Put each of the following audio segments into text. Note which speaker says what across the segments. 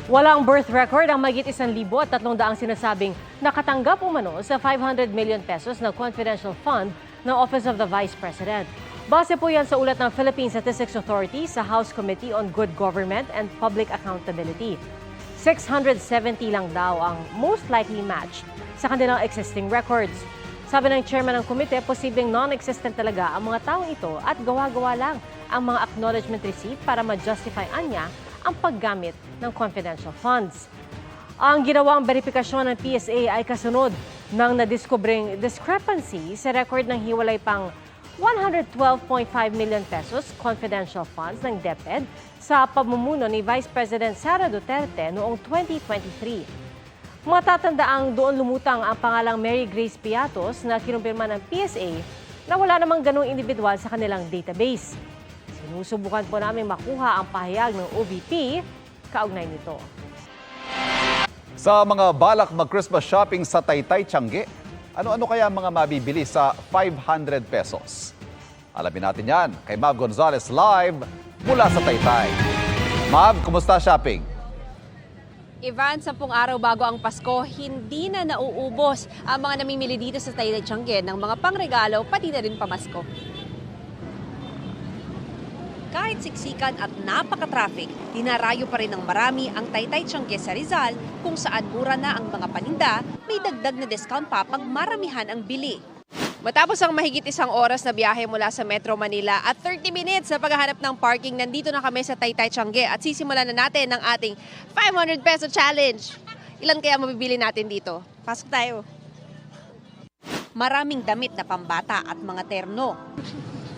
Speaker 1: Walang birth record ang mahigit 1,300 sinasabing nakatanggap umano sa 500 million pesos na confidential fund ng Office of the Vice President. Base po yan sa ulat ng Philippine Statistics Authority sa House Committee on Good Government and Public Accountability. 670 lang daw ang most likely match sa kanilang existing records. Sabi ng chairman ng komite, posibleng non-existent talaga ang mga taong ito at gawa-gawa lang ang mga acknowledgement receipt para ma-justify niya ang paggamit ng confidential funds. Ang ginawang verifikasyon ng PSA ay kasunod ng nadiskubring discrepancy sa record ng hiwalay pang 112.5 million pesos confidential funds ng DepEd sa pamumuno ni Vice President Sara Duterte noong 2023. Matatandaang doon lumutang ang pangalang Mary Grace Piatos na kinumpirma ng PSA na wala namang ganong individual sa kanilang database. Sinusubukan po namin makuha ang pahayag ng OVP kaugnay nito.
Speaker 2: Sa mga balak mag-Christmas shopping sa Taytay, Tiangge, ano-ano kaya mga mabibili sa 500 pesos? Alamin natin yan kay Mav Gonzalez live mula sa Taytay. Mav, kumusta shopping?
Speaker 3: Ivan, 10 araw bago ang Pasko, hindi na nauubos ang mga namimili dito sa Taytay, Tiangge ng mga pangregalo pati na rin pamasko. Kahit siksikan at napaka-traffic, dinarayo pa rin ng marami ang Taytay, Tiangge sa Rizal kung saan mura na ang mga paninda, may dagdag na discount pa pag maramihan ang bili. Matapos ang mahigit 1 oras na biyahe mula sa Metro Manila at 30 minutes sa paghahanap ng parking, nandito na kami sa Taytay, Tiangge at sisimulan na natin ang ating 500 peso challenge. Ilan kaya mabibili natin dito? Pasok tayo. Maraming damit na pambata at mga terno.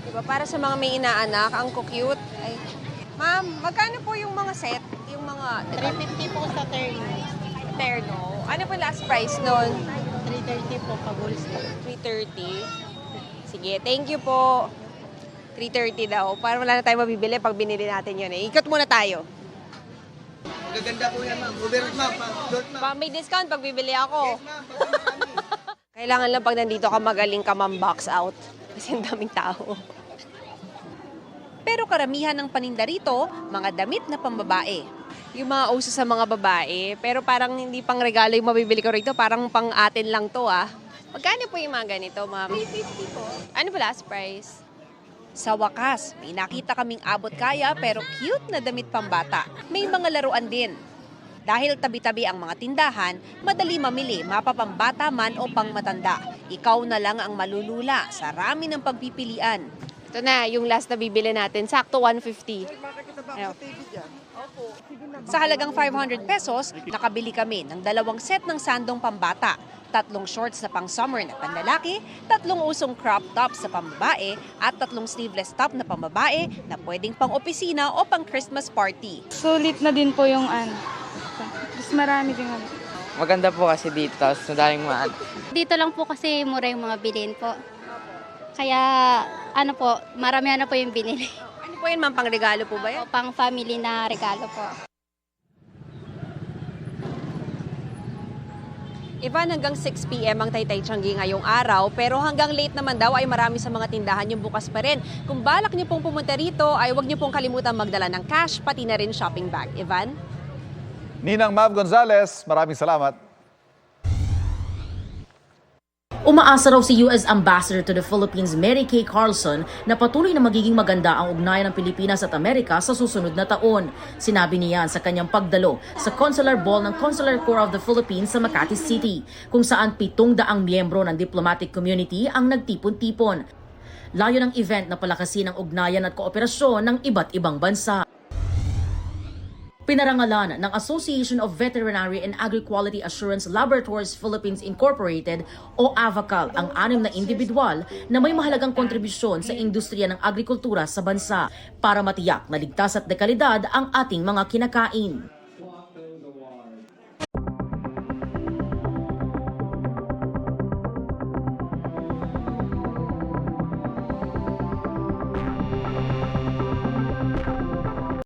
Speaker 3: Diba, para sa mga may inaanak, ang cute. Ay, ma'am, magkano po yung mga set? Yung mga
Speaker 4: 350 po sa
Speaker 3: terno. Ano po last price nun?
Speaker 4: 330 po pag wholesale.
Speaker 3: 330. Sige, thank you po. 330 daw. Para wala na tayo mabibili pag binili natin yun eh. Ikot muna tayo.
Speaker 4: Magaganda po yan, ma'am. Overall, ma'am.
Speaker 3: May discount pag bibili ako. Kailangan lang pag nandito ka magaling ka box out. Kasi ang daming tao. Pero karamihan ng paninda rito, mga damit na pambabae. Yung mga uso sa mga babae, pero parang hindi pang regalo yung mabibili ko rito, parang pang atin lang to ah. Magkano po yung mga ganito, ma'am? 350 po. Ano ba last price? Sa wakas, may nakita kaming abot kaya pero cute na damit pambata. May mga laruan din. Dahil tabi-tabi ang mga tindahan, madali mamili, mapapambata man o pangmatanda. Ikaw na lang ang malulula sa rami ng pagpipilian. Ito na, yung last na bibili natin, sakto 150. Ayaw. Sa halagang 500 pesos, nakabili kami ng 2 set ng sandong pambata, 3 shorts na pang-summer na panlalaki, 3 usong crop tops sa pambabae, at 3 sleeveless top na pambabae na pwedeng pang-opisina o pang-Christmas party.
Speaker 5: Sulit na din po yung mas marami din.
Speaker 6: Maganda po kasi dito, tapos madaling mahal.
Speaker 7: Dito lang po kasi mura yung mga bilhin po. Kaya maramihan na po yung binili.
Speaker 3: Ano po yun, ma'am? Pang-regalo po ba yun?
Speaker 7: Pang family na regalo po.
Speaker 3: Ivan, hanggang 6 p.m. ang Taytay, Tiangge ngayong araw, pero hanggang late naman daw ay marami sa mga tindahan yung bukas pa rin. Kung balak niyo pong pumunta rito, ay huwag niyo pong kalimutan magdala ng cash, pati na rin shopping bag. Ivan?
Speaker 2: Ninang Mav Gonzalez, maraming salamat.
Speaker 8: Umaasa raw si U.S. Ambassador to the Philippines Mary Kay Carlson na patuloy na magiging maganda ang ugnayan ng Pilipinas at Amerika sa susunod na taon. Sinabi niya sa kanyang pagdalo sa Consular Ball ng Consular Corps of the Philippines sa Makati City, kung saan 700 miyembro ng diplomatic community ang nagtipon-tipon. Layo ng event na palakasin ang ugnayan at kooperasyon ng iba't ibang bansa. Pinarangalan ng Association of Veterinary and Agri-Quality Assurance Laboratories Philippines Incorporated o AVACAL ang 6 na individual na may mahalagang kontribusyon sa industriya ng agrikultura sa bansa para matiyak na ligtas at dekalidad ang ating mga kinakain.